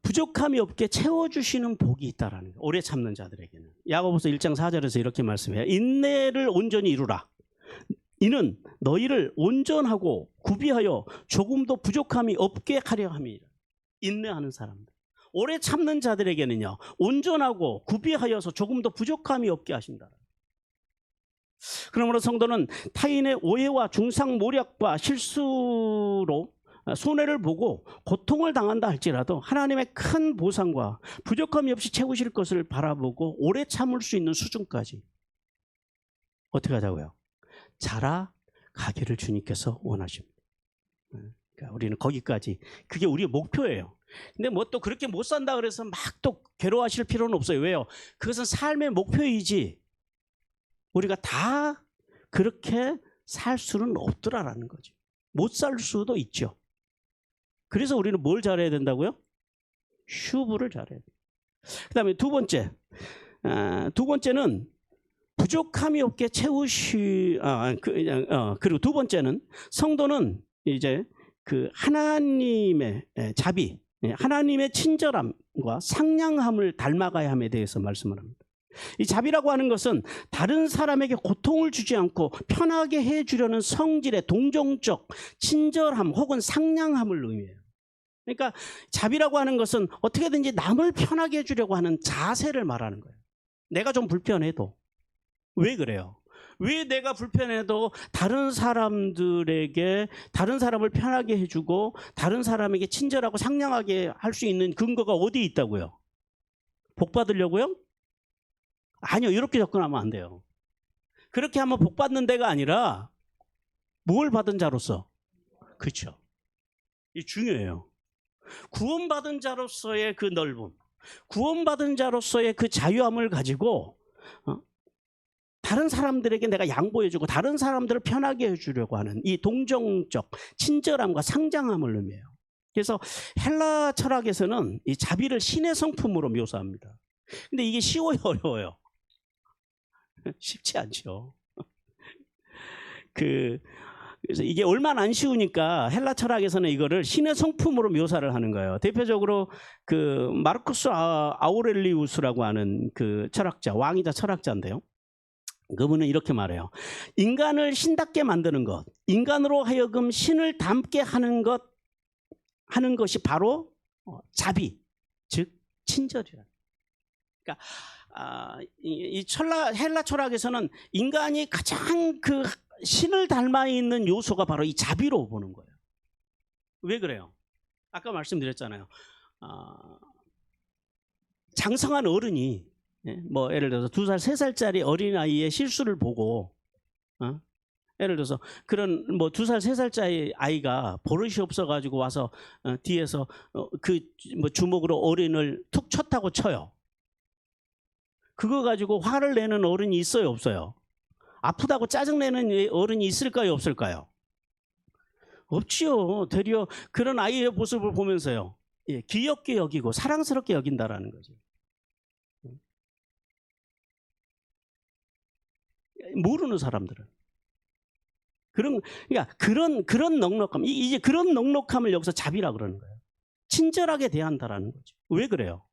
부족함이 없게 채워주시는 복이 있다라는 거예요. 오래 참는 자들에게는. 야고보서 1장 4절에서 이렇게 말씀해요. 인내를 온전히 이루라. 이는 너희를 온전하고 구비하여 조금도 부족함이 없게 하려 함이라. 인내하는 사람들. 오래 참는 자들에게는요, 온전하고 구비하여서 조금도 부족함이 없게 하신다. 그러므로 성도는 타인의 오해와 중상모략과 실수로 손해를 보고 고통을 당한다 할지라도 하나님의 큰 보상과 부족함이 없이 채우실 것을 바라보고 오래 참을 수 있는 수준까지 어떻게 하자고요? 자라가기를 주님께서 원하십니다. 그러니까 우리는 거기까지, 그게 우리의 목표예요. 근데 뭐 또 그렇게 못 산다 그래서 막 또 괴로워하실 필요는 없어요. 왜요? 그것은 삶의 목표이지 우리가 다 그렇게 살 수는 없더라라는 거죠. 못 살 수도 있죠. 그래서 우리는 뭘 잘해야 된다고요? 휴브를 잘해야 돼요. 그 다음에 두 번째는 부족함이 없게 그리고 두 번째는 성도는 이제 그 하나님의 자비, 하나님의 친절함과 상냥함을 닮아가야 함에 대해서 말씀을 합니다. 이 자비라고 하는 것은 다른 사람에게 고통을 주지 않고 편하게 해주려는 성질의 동정적 친절함 혹은 상냥함을 의미해요. 그러니까 자비라고 하는 것은 어떻게든지 남을 편하게 해주려고 하는 자세를 말하는 거예요. 내가 좀 불편해도. 왜 그래요? 왜 내가 불편해도 다른 사람을 편하게 해주고 다른 사람에게 친절하고 상냥하게 할 수 있는 근거가 어디에 있다고요? 복 받으려고요? 아니요. 이렇게 접근하면 안 돼요. 그렇게 하면 복 받는 데가 아니라 뭘 받은 자로서? 그렇죠. 이게 중요해요. 구원받은 자로서의 그 넓음, 구원받은 자로서의 그 자유함을 가지고 다른 사람들에게 내가 양보해주고 다른 사람들을 편하게 해주려고 하는 이 동정적 친절함과 상냥함을 의미해요. 그래서 헬라 철학에서는 이 자비를 신의 성품으로 묘사합니다. 근데 이게 쉬워요, 어려워요? 쉽지 않죠. 그래서 이게 얼마나 안 쉬우니까 헬라 철학에서는 이거를 신의 성품으로 묘사를 하는 거예요. 대표적으로 그 마르쿠스 아우렐리우스라고 하는 그 철학자, 왕이자 철학자인데요. 그분은 이렇게 말해요. 인간을 신답게 만드는 것, 인간으로 하여금 신을 닮게 하는 것이 바로 자비, 즉 친절이라. 그러니까 이 헬라 철학에서는 인간이 가장 그 신을 닮아 있는 요소가 바로 이 자비로 보는 거예요. 왜 그래요? 아까 말씀드렸잖아요. 장성한 어른이, 뭐 예를 들어서 2살, 3살짜리 어린아이의 실수를 보고, 예를 들어서 그런 뭐 2살, 3살짜리 아이가 버릇이 없어가지고 와서 뒤에서 그 뭐 주먹으로 어린을 툭 쳤다고 쳐요. 그거 가지고 화를 내는 어른이 있어요, 없어요? 아프다고 짜증내는 어른이 있을까요, 없을까요? 없지요. 되려 그런 아이의 모습을 보면서요, 귀엽게 여기고 사랑스럽게 여긴다라는 거죠. 모르는 사람들은. 그러니까 그런 넉넉함, 이제 그런 넉넉함을 여기서 자비라 그러는 거예요. 친절하게 대한다라는 거죠. 왜 그래요?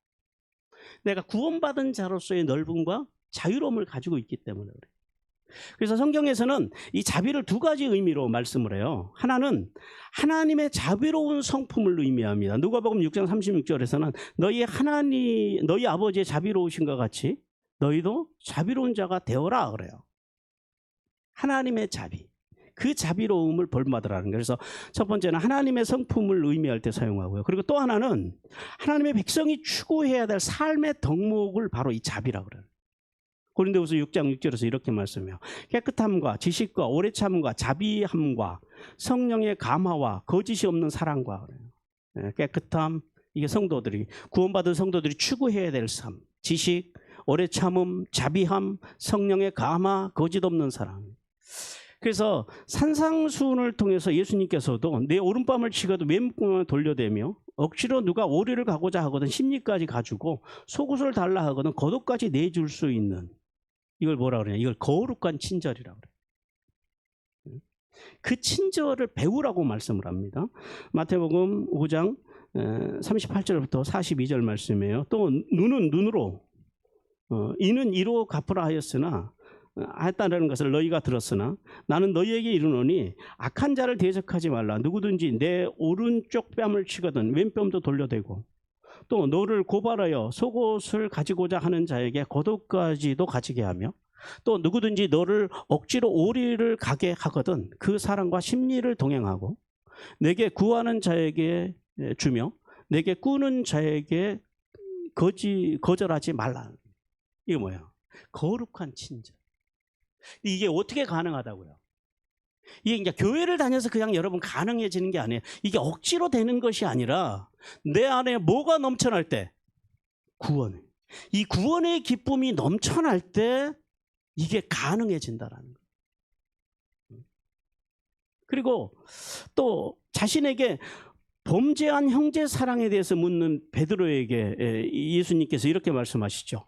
내가 구원받은 자로서의 넓음과 자유로움을 가지고 있기 때문에 그래요. 그래서 성경에서는 이 자비를 2가지 의미로 말씀을 해요. 하나는 하나님의 자비로운 성품을 의미합니다. 누가복음 6장 36절에서는 너희 아버지의 자비로우신것 같이 너희도 자비로운 자가 되어라 그래요. 하나님의 자비, 그 자비로움을 본받으라는 거예요. 그래서 첫 번째는 하나님의 성품을 의미할 때 사용하고요. 그리고 또 하나는 하나님의 백성이 추구해야 될 삶의 덕목을 바로 이 자비라고 그래요. 고린도후서 6장 6절에서 이렇게 말씀해요. 깨끗함과 지식과 오래 참음과 자비함과 성령의 감화와 거짓이 없는 사랑과 그래요. 깨끗함, 이게 성도들이, 구원받은 성도들이 추구해야 될 삶, 지식, 오래 참음, 자비함, 성령의 감화, 거짓 없는 사랑. 그래서 산상수훈을 통해서 예수님께서도 내 오른뺨을 치고도 왼몸을 돌려대며 억지로 누가 오리를 가고자 하거든 심리까지 가지고 속옷을 달라 하거든 겉옷까지 내줄 수 있는, 이걸 뭐라 그러냐, 이걸 거룩한 친절이라고 그래요. 그 친절을 배우라고 말씀을 합니다. 마태복음 5장 38절부터 42절 말씀이에요. 또 눈은 눈으로, 이는 이로 갚으라 하였으나 했다는 것을 너희가 들었으나 나는 너희에게 이르노니 악한 자를 대적하지 말라. 누구든지 내 오른쪽 뺨을 치거든 왼뺨도 돌려대고 또 너를 고발하여 속옷을 가지고자 하는 자에게 겉옷까지도 가지게 하며 또 누구든지 너를 억지로 오리를 가게 하거든 그 사람과 심리를 동행하고 내게 구하는 자에게 주며 내게 꾸는 자에게 거절하지 말라. 이게 뭐야? 거룩한 친절. 이게 어떻게 가능하다고요? 이게 이제 교회를 다녀서 그냥 여러분 가능해지는 게 아니에요. 이게 억지로 되는 것이 아니라 내 안에 뭐가 넘쳐날 때? 구원. 이 구원의 기쁨이 넘쳐날 때 이게 가능해진다라는 거예요. 그리고 또 자신에게 범죄한 형제 사랑에 대해서 묻는 베드로에게 예수님께서 이렇게 말씀하시죠.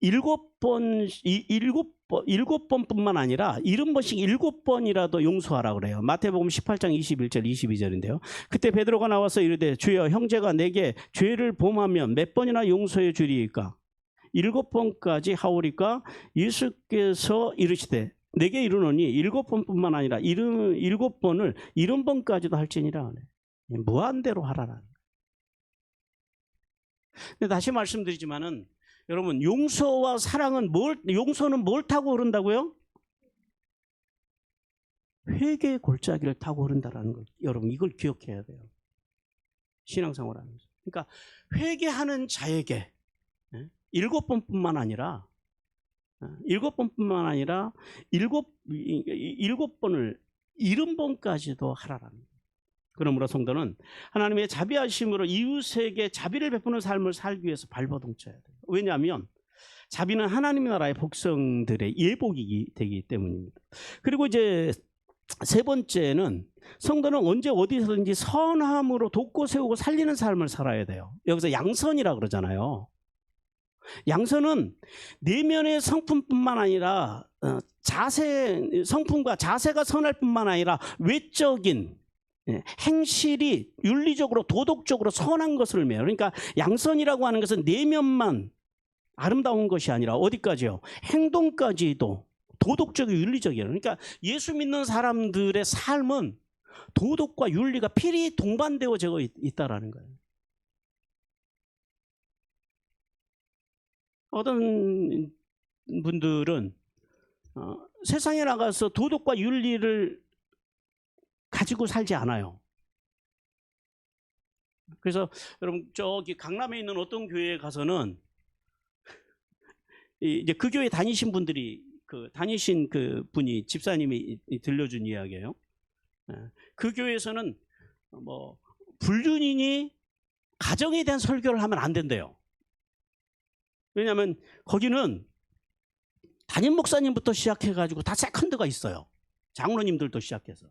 7번뿐만 아니라 70번씩 7번이라도 용서하라 그래요. 마태복음 18장 21절 22절인데요. 그때 베드로가 나와서 이르되 주여 형제가 내게 죄를 범하면 몇 번이나 용서해 주리이까? 7번까지 하오리까? 예수께서 이르시되 내게 이르노니 7번뿐만 아니라 7번을 70번까지도 할지니라. 무한대로 하라라. 근데 다시 말씀드리지만은 여러분, 용서와 사랑은 용서는 뭘 타고 오른다고요? 회개의 골짜기를 타고 오른다라는 걸 여러분 이걸 기억해야 돼요. 신앙생활 하면서. 그러니까 회개하는 자에게 7번뿐만 아니라 7번을 70번까지도 하라라는 거예요. 그러므로 성도는 하나님의 자비하심으로 이웃에게 자비를 베푸는 삶을 살기 위해서 발버둥쳐야 돼요. 왜냐하면 자비는 하나님의 나라의 복성들의 예복이 되기 때문입니다. 그리고 이제 세 번째는 성도는 언제 어디서든지 선함으로 돕고 세우고 살리는 삶을 살아야 돼요. 여기서 양선이라 그러잖아요. 양선은 내면의 성품뿐만 아니라 성품과 자세가 선할 뿐만 아니라 외적인 행실이 윤리적으로 도덕적으로 선한 것을 매요. 그러니까 양선이라고 하는 것은 내면만 아름다운 것이 아니라 어디까지요? 행동까지도 도덕적이고 윤리적이에요. 그러니까 예수 믿는 사람들의 삶은 도덕과 윤리가 필히 동반되어져 있다라는 거예요. 어떤 분들은 세상에 나가서 도덕과 윤리를 가지고 살지 않아요. 그래서 여러분 저기 강남에 있는 어떤 교회에 가서는 이제 그 교회 다니신 분들이 다니신 그 분이 집사님이 들려준 이야기예요. 그 교회에서는 뭐 불륜이니 가정에 대한 설교를 하면 안 된대요. 왜냐하면 거기는 담임 목사님부터 시작해가지고 다 세컨드가 있어요. 장로님들도 시작해서.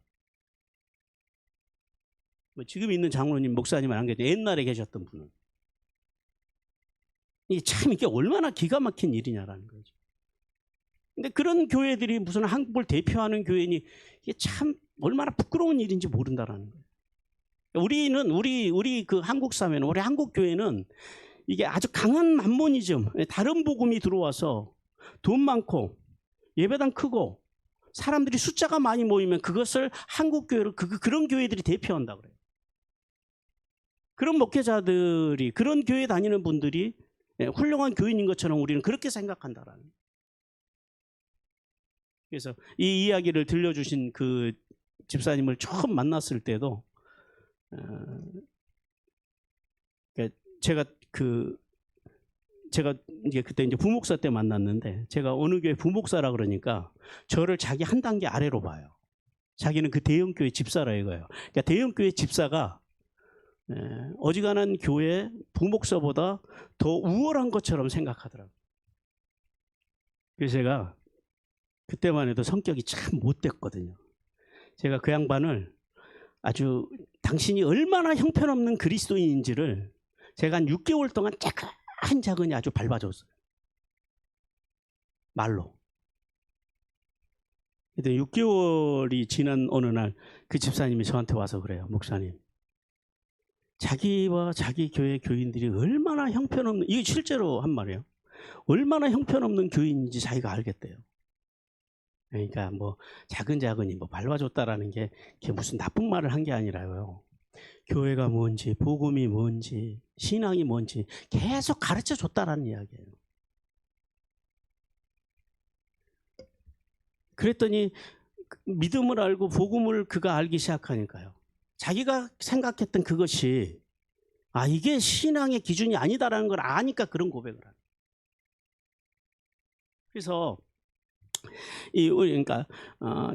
뭐 지금 있는 장로님, 목사님은 안 계세요. 옛날에 계셨던 분은. 이게 얼마나 기가 막힌 일이냐라는 거죠. 근데 그런 교회들이 무슨 한국을 대표하는 교회니 이게 참 얼마나 부끄러운 일인지 모른다라는 거예요. 우리 그 한국 사회는, 우리 한국 교회는 이게 아주 강한 만모니즘, 다른 복음이 들어와서 돈 많고 예배당 크고 사람들이 숫자가 많이 모이면 그것을 한국 교회로 그런 교회들이 대표한다 그래요. 그런 목회자들이, 그런 교회 다니는 분들이 훌륭한 교인인 것처럼 우리는 그렇게 생각한다라는 거예요. 그래서 이 이야기를 들려주신 그 집사님을 처음 만났을 때도 제가 이제 그때 이제 부목사 때 만났는데, 제가 어느 교회 부목사라 그러니까 저를 자기 한 단계 아래로 봐요. 자기는 그 대형교회 집사라 이거예요. 그러니까 대형교회 집사가 어지간한 교회 부목사보다 더 우월한 것처럼 생각하더라고요. 그래서 제가 그때만 해도 성격이 참 못됐거든요. 제가 그 양반을 아주 당신이 얼마나 형편없는 그리스도인인지를 제가 한 6개월 동안 차근차근히 아주 밟아줬어요. 말로. 근데 6개월이 지난 어느 날 그 집사님이 저한테 와서 그래요. 목사님, 자기와 자기 교회 교인들이 얼마나 형편없는, 이게 실제로 한 말이에요. 얼마나 형편없는 교인인지 자기가 알겠대요. 그러니까 뭐 차근차근히 뭐 밟아줬다라는 게 무슨 나쁜 말을 한 게 아니라요. 교회가 뭔지, 복음이 뭔지, 신앙이 뭔지 계속 가르쳐 줬다라는 이야기예요. 그랬더니 믿음을 알고 복음을 그가 알기 시작하니까요. 자기가 생각했던 그것이 이게 신앙의 기준이 아니다라는 걸 아니까 그런 고백을 하는. 그래서 그러니까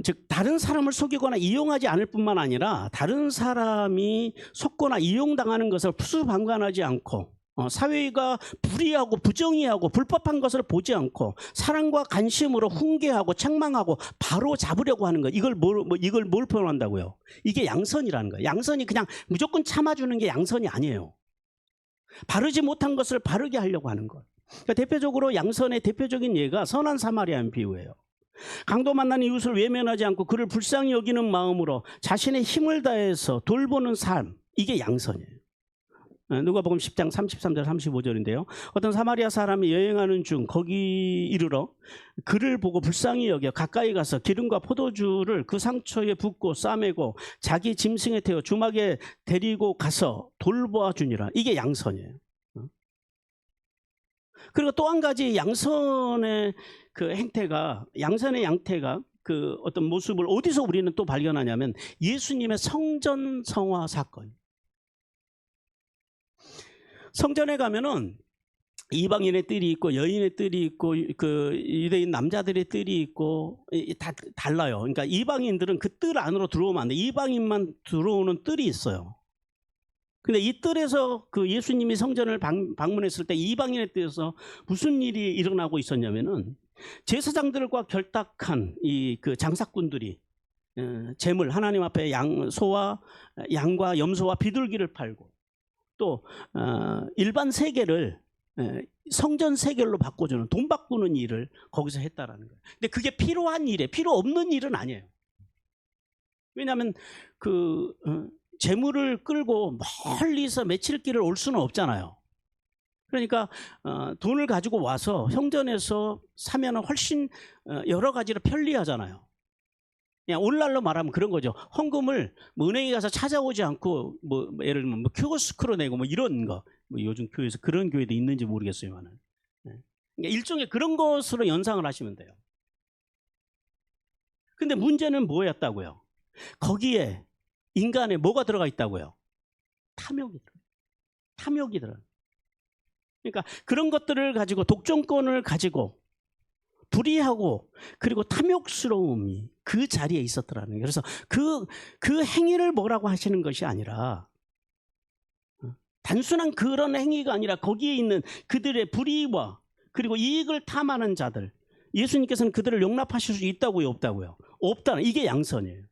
즉 다른 사람을 속이거나 이용하지 않을 뿐만 아니라 다른 사람이 속거나 이용당하는 것을 수방관하지 않고 사회가 불의하고 부정의하고 불법한 것을 보지 않고 사랑과 관심으로 훈계하고 책망하고 바로 잡으려고 하는 것, 이걸 뭘 표현한다고요? 이게 양선이라는 거예요. 양선이 그냥 무조건 참아주는 게 양선이 아니에요. 바르지 못한 것을 바르게 하려고 하는 것. 그러니까 대표적으로 양선의 대표적인 예가 선한 사마리아인 비유예요. 강도 만난 이웃을 외면하지 않고 그를 불쌍히 여기는 마음으로 자신의 힘을 다해서 돌보는 삶, 이게 양선이에요. 누가복음 10장 33절 35절인데요. 어떤 사마리아 사람이 여행하는 중 거기 이르러 그를 보고 불쌍히 여겨 가까이 가서 기름과 포도주를 그 상처에 붓고 싸매고 자기 짐승에 태워 주막에 데리고 가서 돌보아 주니라. 이게 양선이에요. 그리고 또 한 가지 양선의 그 행태가, 양선의 양태가 그 어떤 모습을 어디서 우리는 또 발견하냐면 예수님의 성전 성화 사건. 성전에 가면은 이방인의 뜰이 있고 여인의 뜰이 있고 그 유대인 남자들의 뜰이 있고 다 달라요. 그러니까 이방인들은 그 뜰 안으로 들어오면 안 돼. 이방인만 들어오는 뜰이 있어요. 근데 이 뜰에서 그 예수님이 성전을 방문했을 때 이방인의 뜰에서 무슨 일이 일어나고 있었냐면은 제사장들과 결탁한 이 그 장사꾼들이 제물, 하나님 앞에 소와 양과 염소와 비둘기를 팔고 또 일반 세계를 성전 세겔로 바꿔주는, 돈 바꾸는 일을 거기서 했다라는 거예요. 근데 그게 필요한 일이에요. 필요 없는 일은 아니에요. 왜냐하면 그 재물을 끌고 멀리서 며칠 길을 올 수는 없잖아요. 그러니까 돈을 가지고 와서 성전에서 사면 훨씬 여러 가지로 편리하잖아요. 그냥 오늘날로 말하면 그런 거죠. 헌금을 뭐 은행에 가서 찾아오지 않고 뭐 예를 들면 뭐 키오스크로 내고 뭐 이런 거, 뭐 요즘 교회에서 그런 교회도 있는지 모르겠어요만은. 그러니까 일종의 그런 것으로 연상을 하시면 돼요. 근데 문제는 뭐였다고요? 거기에 인간의 뭐가 들어가 있다고요? 탐욕이 들어가. 그러니까 그런 것들을 가지고 독점권을 가지고 불의하고 그리고 탐욕스러움이 그 자리에 있었더라는 거예요. 그래서 그 행위를 뭐라고 하시는 것이 아니라 단순한 그런 행위가 아니라 거기에 있는 그들의 불의와 그리고 이익을 탐하는 자들, 예수님께서는 그들을 용납하실 수 있다고요, 없다고요? 없다는, 이게 양선이에요.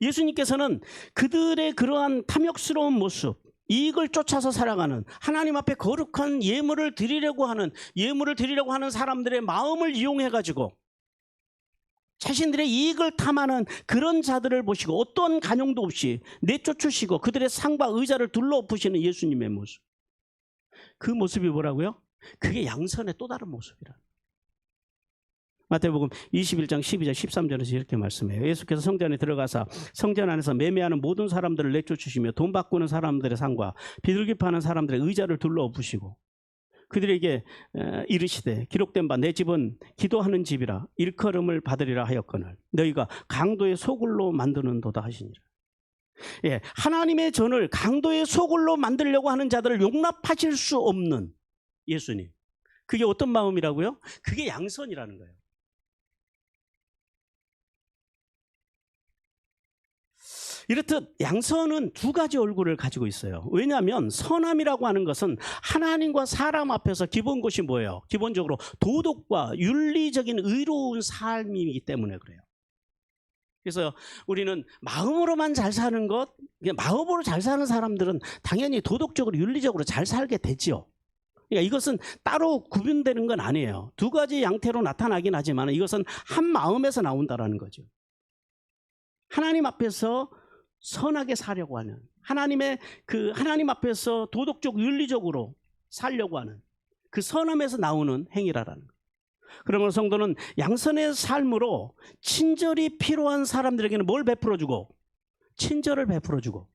예수님께서는 그들의 그러한 탐욕스러운 모습, 이익을 쫓아서 살아가는, 하나님 앞에 거룩한 예물을 드리려고 하는 사람들의 마음을 이용해 가지고 자신들의 이익을 탐하는 그런 자들을 보시고 어떤 간용도 없이 내쫓으시고 그들의 상과 의자를 둘러엎으시는 예수님의 모습. 그 모습이 뭐라고요? 그게 양선의 또 다른 모습이라. 마태복음 21장 12절 13절에서 이렇게 말씀해요. 예수께서 성전에 들어가사 성전 안에서 매매하는 모든 사람들을 내쫓으시며 돈 바꾸는 사람들의 상과 비둘기 파는 사람들의 의자를 둘러엎으시고 그들에게 이르시되 기록된 바 내 집은 기도하는 집이라 일컬음을 받으리라 하였거늘 너희가 강도의 소굴로 만드는도다 하시니라. 예, 하나님의 전을 강도의 소굴로 만들려고 하는 자들을 용납하실 수 없는 예수님. 그게 어떤 마음이라고요? 그게 양선이라는 거예요. 이렇듯 양선은 두 가지 얼굴을 가지고 있어요. 왜냐하면 선함이라고 하는 것은 하나님과 사람 앞에서 기본 것이 뭐예요? 기본적으로 도덕과 윤리적인 의로운 삶이기 때문에 그래요. 그래서 우리는 마음으로만 잘 사는 것, 마음으로 잘 사는 사람들은 당연히 도덕적으로 윤리적으로 잘 살게 되죠. 그러니까 이것은 따로 구분되는 건 아니에요. 두 가지 양태로 나타나긴 하지만 이것은 한 마음에서 나온다라는 거죠. 하나님 앞에서 선하게 살려고 하는, 하나님 앞에서 도덕적 윤리적으로 살려고 하는 그 선함에서 나오는 행위라는 거예요. 그러면 성도는 양선의 삶으로 친절이 필요한 사람들에게는 뭘 베풀어주고? 친절을 베풀어주고,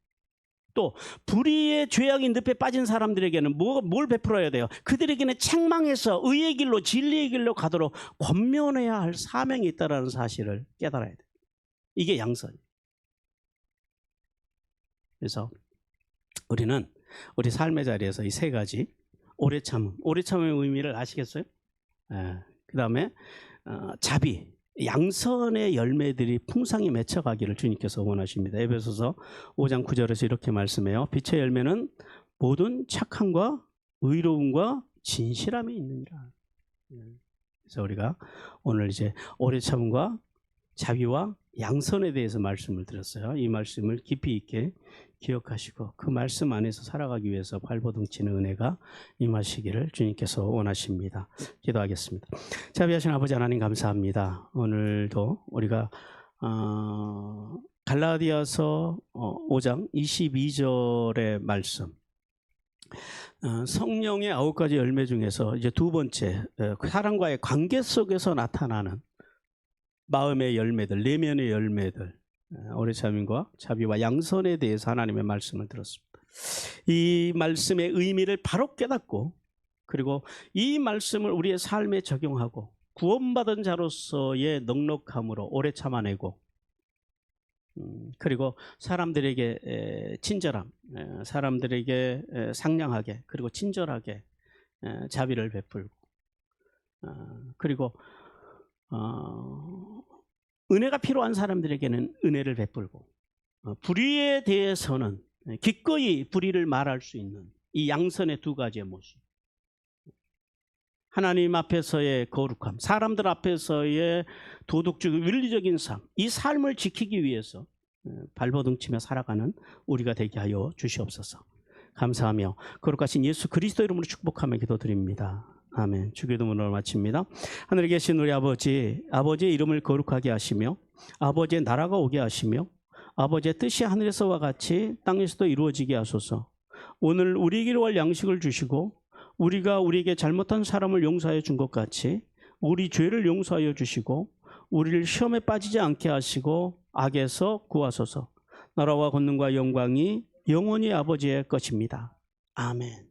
또 불의의 죄악인 늪에 빠진 사람들에게는 뭘 베풀어야 돼요? 그들에게는 책망해서 의의 길로 진리의 길로 가도록 권면해야 할 사명이 있다는 사실을 깨달아야 돼요. 이게 양선이에요. 그래서 우리는 우리 삶의 자리에서 이 세 가지 오래 참음의 의미를 아시겠어요? 그 다음에 자비, 양선의 열매들이 풍성히 맺혀가기를 주님께서 원하십니다. 에베소서 5장 9절에서 이렇게 말씀해요. 빛의 열매는 모든 착함과 의로움과 진실함이 있느니라. 그래서 우리가 오늘 이제 오래 참음과 자비와 양선에 대해서 말씀을 드렸어요. 이 말씀을 깊이 있게 기억하시고 그 말씀 안에서 살아가기 위해서 발버둥치는 은혜가 임하시기를 주님께서 원하십니다. 기도하겠습니다. 자비하신 아버지 하나님 감사합니다. 오늘도 우리가 갈라디아서 5장 22절의 말씀, 성령의 9가지 열매 중에서 이제 두 번째, 사람과의 관계 속에서 나타나는 마음의 열매들, 내면의 열매들, 오래 참음과 자비와 양선에 대해서 하나님의 말씀을 들었습니다. 이 말씀의 의미를 바로 깨닫고 그리고 이 말씀을 우리의 삶에 적용하고 구원받은 자로서의 넉넉함으로 오래 참아내고 그리고 사람들에게 친절함, 사람들에게 상냥하게 그리고 친절하게 자비를 베풀고 그리고 은혜가 필요한 사람들에게는 은혜를 베풀고 불의에 대해서는 기꺼이 불의를 말할 수 있는 이 양선의 두 가지의 모습, 하나님 앞에서의 거룩함, 사람들 앞에서의 도덕적 윤리적인 삶, 이 삶을 지키기 위해서 발버둥치며 살아가는 우리가 되게 하여 주시옵소서. 감사하며 거룩하신 예수 그리스도 이름으로 축복하며 기도드립니다. 아멘. 주기도문을 마칩니다. 하늘에 계신 우리 아버지, 아버지의 이름을 거룩하게 하시며 아버지의 나라가 오게 하시며 아버지의 뜻이 하늘에서와 같이 땅에서도 이루어지게 하소서. 오늘 우리에게 일용할 양식을 주시고 우리가 우리에게 잘못한 사람을 용서하여 준 것 같이 우리 죄를 용서하여 주시고 우리를 시험에 빠지지 않게 하시고 악에서 구하소서. 나라와 권능과 영광이 영원히 아버지의 것입니다. 아멘.